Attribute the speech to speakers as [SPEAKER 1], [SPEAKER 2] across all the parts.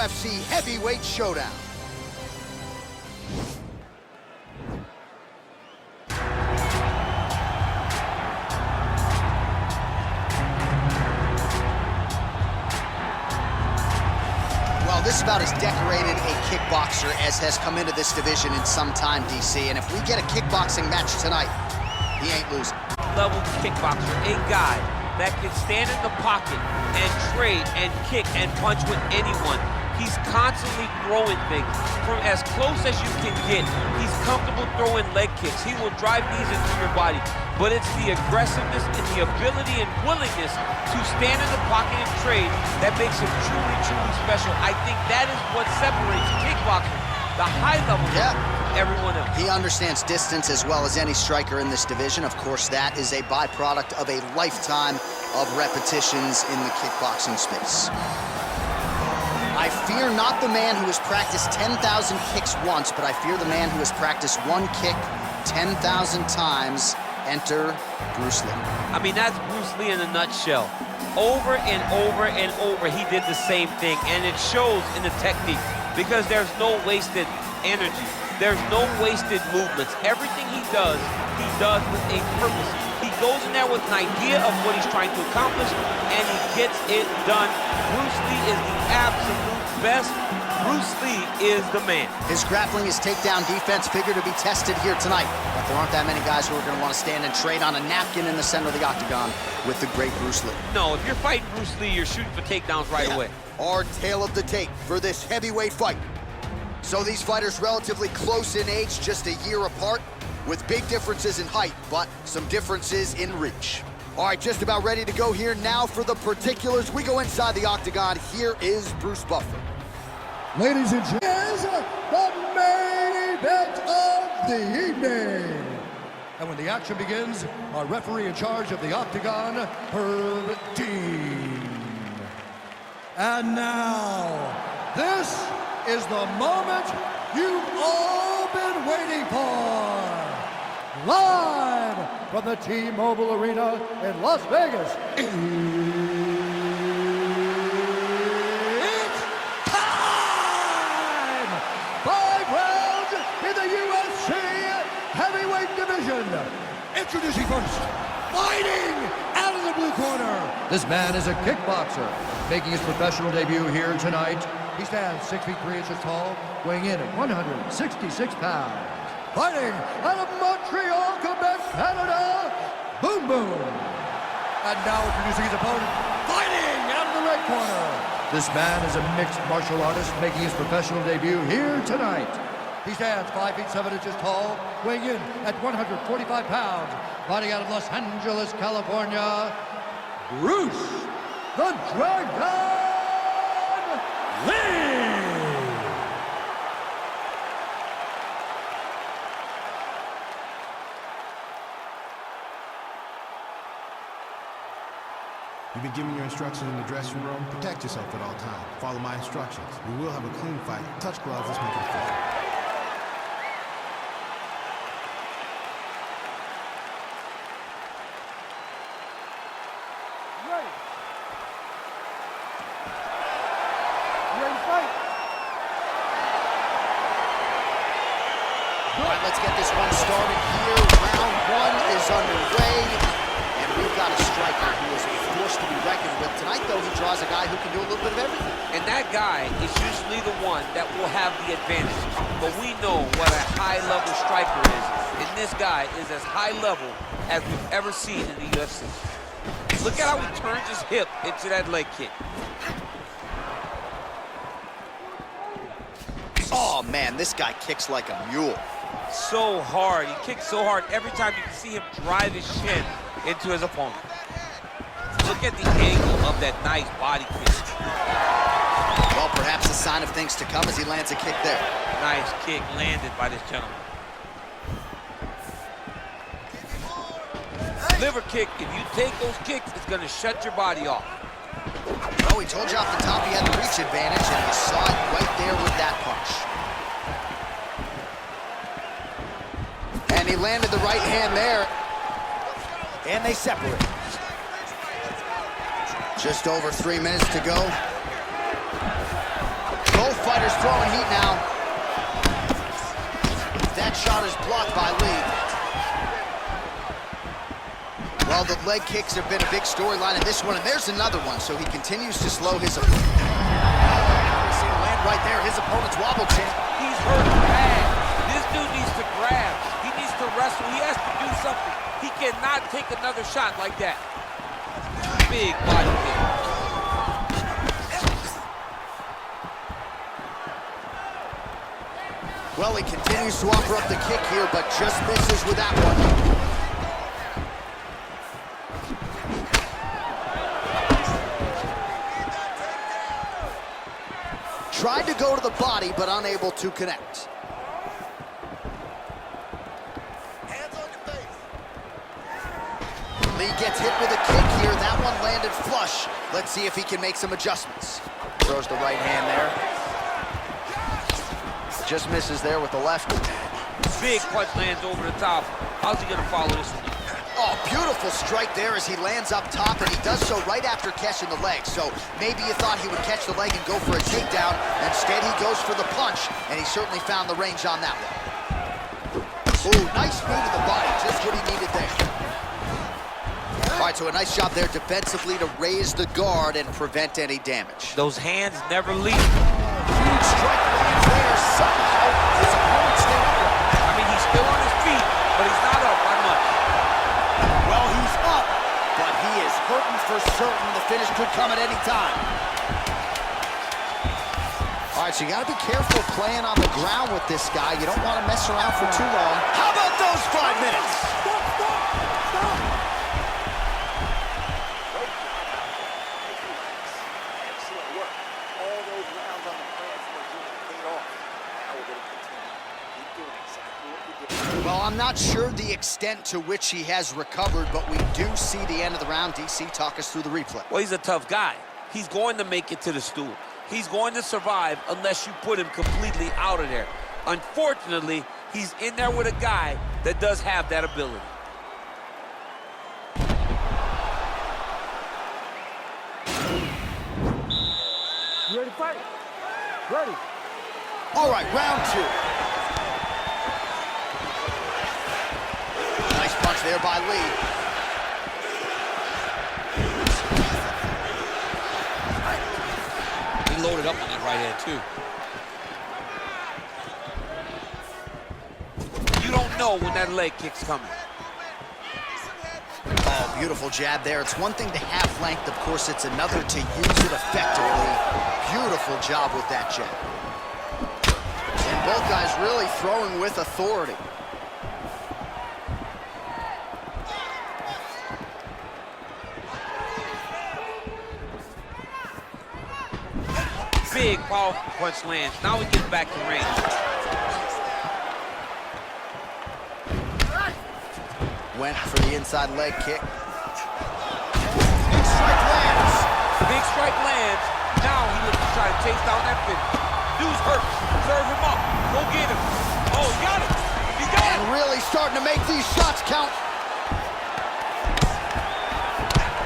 [SPEAKER 1] UFC Heavyweight Showdown. Well, this is about as decorated a kickboxer as has come into this division in some time, DC. And if we get a kickboxing match tonight, he ain't losing.
[SPEAKER 2] Level kickboxer, a guy that can stand in the pocket and trade and kick and punch with anyone. He's constantly throwing things from as close as you can get. He's comfortable throwing leg kicks. He will drive knees into your body. But it's the aggressiveness and the ability and willingness to stand in the pocket and trade that makes him truly, truly special. I think that is what separates kickboxing, the high level, from everyone else.
[SPEAKER 1] He understands distance as well as any striker in this division. Of course, that is a byproduct of a lifetime of repetitions in the kickboxing space. I fear not the man who has practiced 10,000 kicks once, but I fear the man who has practiced one kick 10,000 times. Enter Bruce Lee.
[SPEAKER 2] I mean, that's Bruce Lee in a nutshell. Over and over and over, he did the same thing, and it shows in the technique because there's no wasted energy. There's no wasted movements. Everything he does with a purpose. He goes in there with an idea of what he's trying to accomplish, and he gets it done. Bruce Lee is the absolute best. Bruce Lee is the man.
[SPEAKER 1] His grappling, his takedown defense figure to be tested here tonight. But there aren't that many guys who are going to want to stand and trade on a napkin in the center of the octagon with the great Bruce Lee.
[SPEAKER 2] No, if you're fighting Bruce Lee, you're shooting for takedowns right away.
[SPEAKER 1] Our tale of the tape for this heavyweight fight. So these fighters relatively close in age, just a year apart, with big differences in height, but some differences in reach. All right, just about ready to go here now for the particulars. We go inside the octagon. Here is Bruce Buffer.
[SPEAKER 3] Ladies and gentlemen, the main event of the evening. And when the action begins, our referee in charge of the octagon, Herb Dean. And now, this is the moment you've all been waiting for. Live from the T-Mobile Arena in Las Vegas. It's time! 5 rounds in the UFC heavyweight division. Introducing first, fighting out of the blue corner. This man is a kickboxer, making his professional debut here tonight. He stands 6 feet 3 inches tall, weighing in at 166 pounds. Fighting out of Montreal, Quebec, Canada, Boom Boom. And now introducing his opponent, fighting out of the red corner. This man is a mixed martial artist making his professional debut here tonight. He stands 5 feet 7 inches tall, weighing in at 145 pounds. Fighting out of Los Angeles, California, Bruce the Dragon Lee.
[SPEAKER 4] You've been given your instructions in the dressing room. Protect yourself at all times. Follow my instructions. We will have a clean fight. Touch gloves. Let's make it official.
[SPEAKER 3] Ready. Ready to fight.
[SPEAKER 1] All right, let's get this one started here. Round 1 is underway. And we've got a striker who is a force to be reckoned with. Tonight, though, he draws a guy who can do a little bit of everything.
[SPEAKER 2] And that guy is usually the one that will have the advantage. But we know what a high-level striker is. And this guy is as high-level as we've ever seen in the UFC. Look at how he turns his hip into that leg kick.
[SPEAKER 1] Oh, man, this guy kicks like a mule.
[SPEAKER 2] So hard. He kicks so hard every time you can see him drive his shin into his opponent. Look at the angle of that nice body kick.
[SPEAKER 1] Well, perhaps a sign of things to come as he lands a kick there.
[SPEAKER 2] Nice kick landed by this gentleman. Liver kick, if you take those kicks, it's going to shut your body off.
[SPEAKER 1] Oh, he told you off the top he had the reach advantage, and you saw it right there with that punch. And he landed the right hand there. And they separate. Just over 3 minutes to go. fighter's throwing heat now. That shot is blocked by Lee. Well, the leg kicks have been a big storyline in this one, and there's another one, so he continues to slow his opponent. See the land right there, his opponent's wobble chin.
[SPEAKER 2] He's hurt bad. This dude needs to grab. He needs to wrestle. He has to do something. He cannot take another shot like that. Big body kick.
[SPEAKER 1] Well, he continues to offer up the kick here, but just misses with that one. Tried to go to the body, but unable to connect. Hands on your face. Lee gets hit with a kick here. That one landed flush. Let's see if he can make some adjustments. Throws the right hand there. Just misses there with the left.
[SPEAKER 2] Big punch lands over the top. How's he gonna follow this one?
[SPEAKER 1] Oh, beautiful strike there as he lands up top, and he does so right after catching the leg. So maybe you thought he would catch the leg and go for a takedown. Instead, he goes for the punch, and he certainly found the range on that one. Ooh, nice knee to the body, just what he needed there. All right, so a nice job there defensively to raise the guard and prevent any damage.
[SPEAKER 2] Those hands never leave.
[SPEAKER 1] Huge strike lands there. Somehow, his opponent stayed upright.
[SPEAKER 2] I mean, he's still on his feet, but he's not up by much.
[SPEAKER 1] Well, he's up, but he is hurting for certain. The finish could come at any time. All right, so you got to be careful playing on the ground with this guy. You don't want to mess around for too long. How about those 5 minutes?
[SPEAKER 3] Stop!
[SPEAKER 5] Excellent work. All those rounds on the plans were paid off. Now we're going to continue. Keep doing exactly what we did.
[SPEAKER 1] Well, I'm not sure the extent to which he has recovered, but we do see the end of the round. DC, talk us through the replay.
[SPEAKER 2] Well, he's a tough guy. He's going to make it to the stool. He's going to survive unless you put him completely out of there. Unfortunately, he's in there with a guy that does have that ability.
[SPEAKER 3] You ready to fight? Ready.
[SPEAKER 1] All right, round 2. Nice punch there by Lee.
[SPEAKER 2] He loaded up on that right hand, too. You don't know when that leg kick's coming.
[SPEAKER 1] Oh, beautiful jab there. It's one thing to have length, of course, it's another to use it effectively. Beautiful job with that jab. And both guys really throwing with authority.
[SPEAKER 2] Big, powerful punch lands. Now we get back to range.
[SPEAKER 1] Went for the inside leg kick. Big strike lands.
[SPEAKER 2] Big strike lands. Now he looks to try to chase down that finish. Dude's hurt. Serve him up. Go get him. Oh, he got it. He got it.
[SPEAKER 1] And really starting to make these shots count.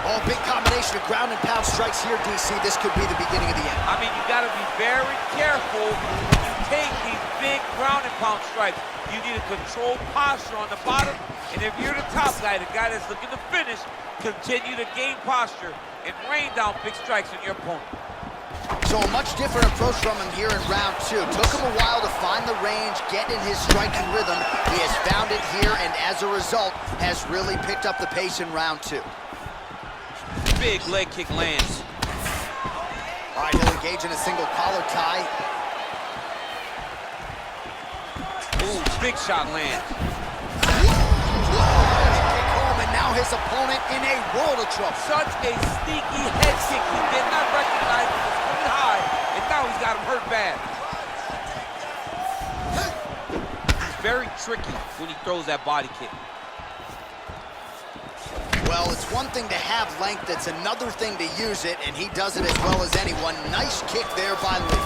[SPEAKER 1] Oh, big combination of ground and pound strikes here, DC. This could be the beginning of the end.
[SPEAKER 2] I mean, you got to be very careful when you take these big ground and pound strikes. You need a controlled posture on the bottom. And if you're the top guy, the guy that's looking to finish, continue to gain posture and rain down big strikes on your opponent.
[SPEAKER 1] So a much different approach from him here in round 2. Took him a while to find the range, get in his striking rhythm. He has found it here, and as a result, has really picked up the pace in round 2.
[SPEAKER 2] Big leg kick lands.
[SPEAKER 1] All right, he'll engage in a single collar tie.
[SPEAKER 2] Ooh, big shot lands.
[SPEAKER 1] Kick home, and now his opponent in a world of trouble.
[SPEAKER 2] Such a sneaky head kick. He did not recognize it was coming high, and now he's got him hurt bad. He's very tricky when he throws that body kick.
[SPEAKER 1] Well, it's one thing to have length, it's another thing to use it, and he does it as well as anyone. Nice kick there by Lee.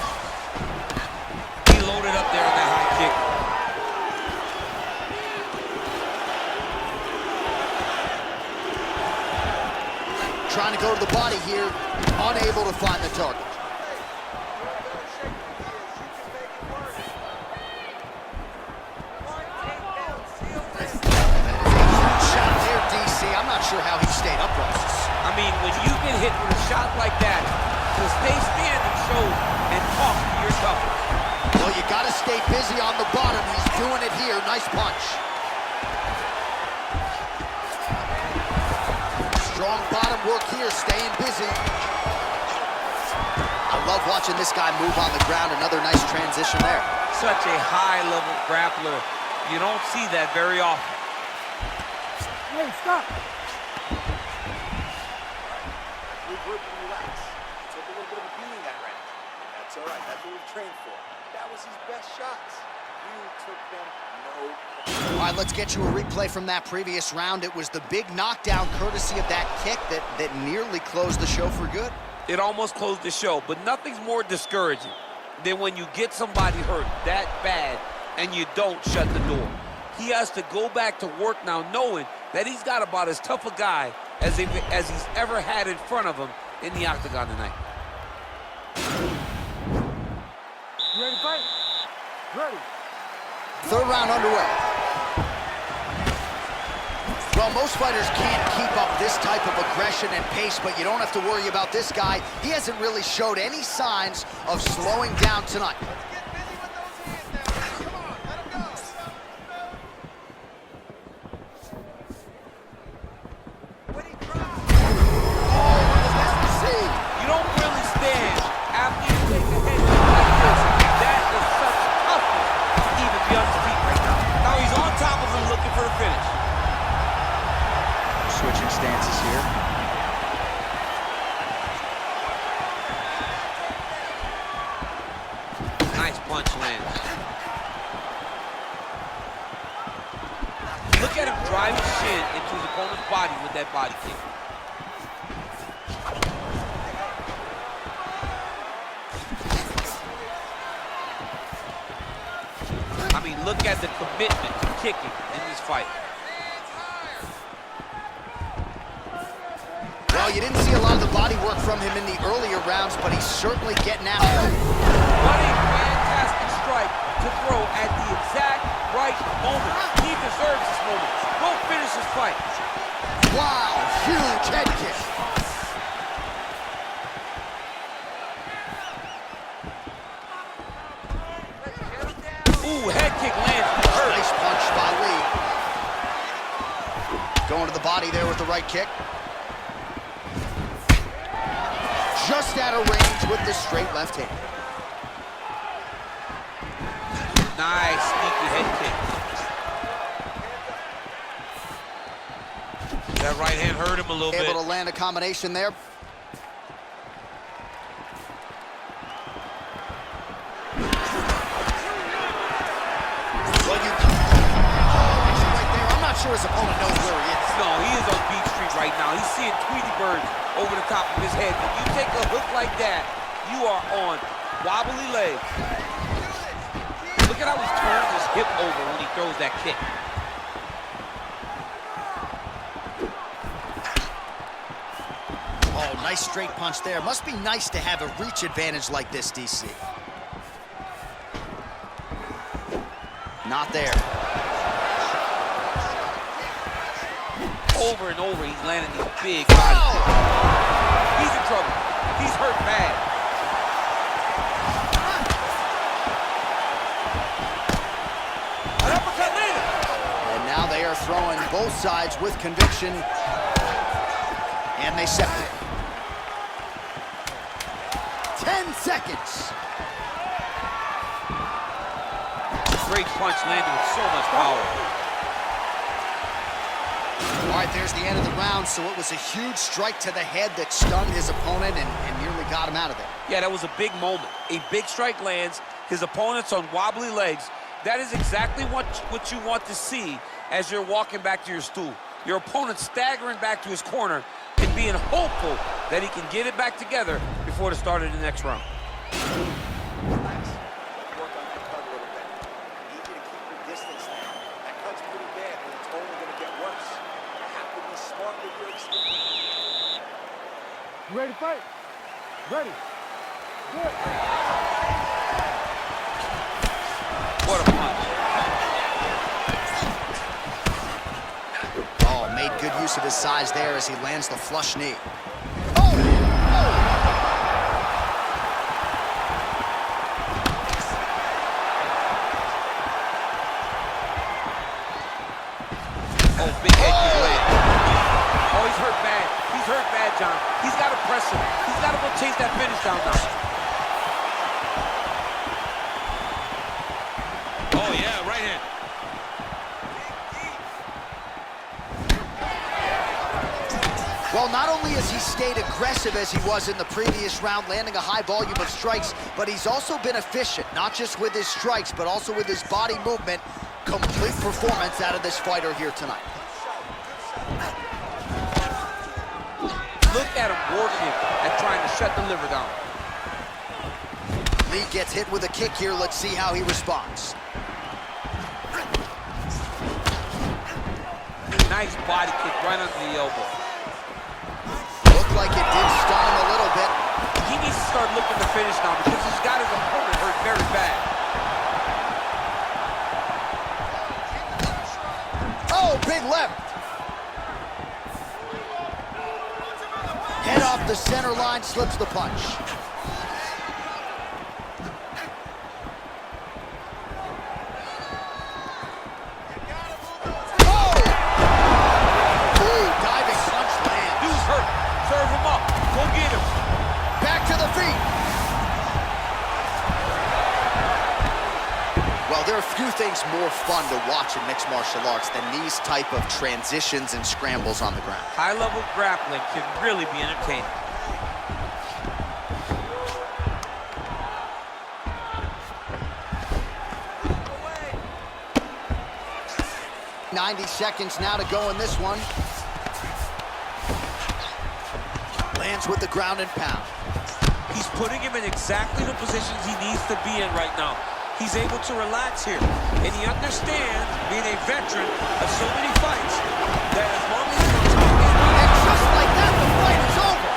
[SPEAKER 2] He loaded up there on that high kick.
[SPEAKER 1] Trying to go to the body here, unable to find the target. sure how he stayed upright.
[SPEAKER 2] I mean, when you get hit with a shot like that, to stay standing shows and talk to your toughness.
[SPEAKER 1] Well, you got to stay busy on the bottom. He's doing it here. Nice punch. Strong bottom work here, staying busy. I love watching this guy move on the ground. Another nice transition there.
[SPEAKER 2] Such a high-level grappler. You don't see that very often.
[SPEAKER 3] Hey, stop.
[SPEAKER 5] Regroup and relax. Took a little bit of a beating that round. That's all right. That's what we've trained for. That was his best shots. You took them no.
[SPEAKER 1] All right, let's get you a replay from that previous round. It was the big knockdown courtesy of that kick that nearly closed the show for good.
[SPEAKER 2] It almost closed the show, but nothing's more discouraging than when you get somebody hurt that bad and you don't shut the door. He has to go back to work now knowing that he's got about as tough a guy as he's ever had in front of him in the octagon tonight.
[SPEAKER 3] You ready to fight? Ready.
[SPEAKER 1] Third round underway. Well, most fighters can't keep up this type of aggression and pace, but you don't have to worry about this guy. He hasn't really showed any signs of slowing down tonight.
[SPEAKER 2] You don't really stand after you take a head kick like this. That is such toughness to even be on his feet right now. Now he's on top of him looking for a finish.
[SPEAKER 1] Switching stances here.
[SPEAKER 2] Nice punch lands. Look at him drive his shin into his opponent's body with that body kick. I mean, look at the commitment to kicking in this fight.
[SPEAKER 1] Well, you didn't see a lot of the body work from him in the earlier rounds, but he's certainly getting after it.
[SPEAKER 2] What a fantastic strike to throw at the exact right moment. He deserves this moment. Go finish this fight.
[SPEAKER 1] Wow, huge head kick.
[SPEAKER 2] Ooh, head kick lands. Hurt.
[SPEAKER 1] Nice punch by Lee. Going to the body there with the right kick. Just out of range with the straight left hand.
[SPEAKER 2] Nice, sneaky head kick. That right hand hurt him a little bit.
[SPEAKER 1] Able to land a combination there. Well, right there. I'm not sure his opponent knows where he is.
[SPEAKER 2] No, he is on Beach Street right now. He's seeing Tweety Bird over the top of his head. When you take a hook like that, you are on wobbly legs. Look at how he turns his hip over when he throws that kick.
[SPEAKER 1] Oh, nice straight punch there. Must be nice to have a reach advantage like this, DC. Not there.
[SPEAKER 2] Over and over, he's landing these big body kicks. He's in trouble. He's hurt bad. An uppercut landed.
[SPEAKER 1] And now they are throwing both sides with conviction. And they separate. 10 seconds.
[SPEAKER 2] Great punch landed with so much power.
[SPEAKER 1] All right, there's the end of the round. So it was a huge strike to the head that stunned his opponent and nearly got him out of there.
[SPEAKER 2] Yeah, that was a big moment. A big strike lands. His opponent's on wobbly legs. That is exactly what you want to see as you're walking back to your stool. Your opponent staggering back to his corner and being hopeful that he can get it back together before the start of the next round.
[SPEAKER 5] Relax. Work on your cut a little bit. Need you to keep your distance now. That cut's pretty bad, but it's only going to get worse. You have to be smart with your experience.
[SPEAKER 3] You ready to fight? Ready. Good.
[SPEAKER 2] What a punch.
[SPEAKER 1] Oh, made good use use of his size there as he lands the flush knee.
[SPEAKER 2] Oh, big head kick land. Oh, he's hurt bad. He's hurt bad, John. He's got to press him. He's got to go chase that finish down now.
[SPEAKER 6] Oh, yeah, right hand.
[SPEAKER 1] Well, not only has he stayed aggressive as he was in the previous round, landing a high volume of strikes, but he's also been efficient, not just with his strikes, but also with his body movement. Complete performance out of this fighter here tonight.
[SPEAKER 2] Look at him working at trying to shut the liver down.
[SPEAKER 1] Lee gets hit with a kick here. Let's see how he responds.
[SPEAKER 2] Nice body kick right under the elbow.
[SPEAKER 1] Looked like it did stun him a little bit.
[SPEAKER 2] He needs to start looking to finish now because he's got his opponent hurt very bad.
[SPEAKER 1] Oh, big left. Head off the center line, slips the punch. Oh! Ooh, diving punch lands.
[SPEAKER 2] Dude's hurt. Serve him up. Go get him.
[SPEAKER 1] Back to the feet. Well, there are few things more fun to watch in mixed martial arts than these type of transitions and scrambles on the ground.
[SPEAKER 2] High-level grappling can really be entertaining.
[SPEAKER 1] 90 seconds now to go in this one. Lands with the ground and pound.
[SPEAKER 2] He's putting him in exactly the positions he needs to be in right now. He's able to relax here, and he understands, being a veteran of so many fights, that as long as he's on top of his game,
[SPEAKER 1] And just like that, the fight is over.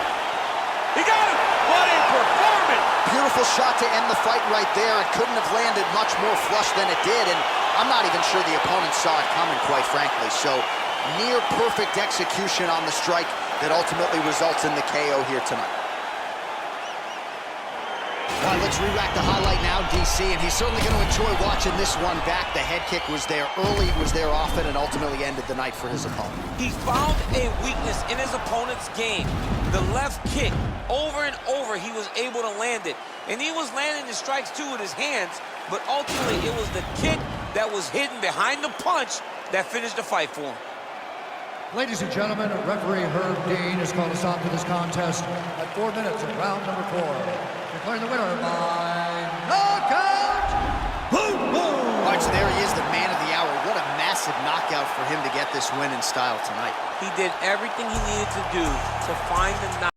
[SPEAKER 2] he got him! What a performance!
[SPEAKER 1] Beautiful shot to end the fight right there. It couldn't have landed much more flush than it did, and I'm not even sure the opponent saw it coming, quite frankly. So, near perfect execution on the strike that ultimately results in the KO here tonight. All right, let's re-rack the highlight now, DC, and he's certainly going to enjoy watching this one back. The head kick was there early, was there often, and ultimately ended the night for his opponent.
[SPEAKER 2] He found a weakness in his opponent's game. The left kick, over and over, he was able to land it. And he was landing the strikes, too, with his hands, but ultimately it was the kick that was hidden behind the punch that finished the fight for him.
[SPEAKER 3] Ladies and gentlemen, referee Herb Dean has called a stop to this contest at 4 minutes of round number 4. Declaring the winner by knockout. Boom, boom.
[SPEAKER 1] All right, so there he is, the man of the hour. What a massive knockout for him to get this win in style tonight.
[SPEAKER 2] He did everything he needed to do to find the knockout.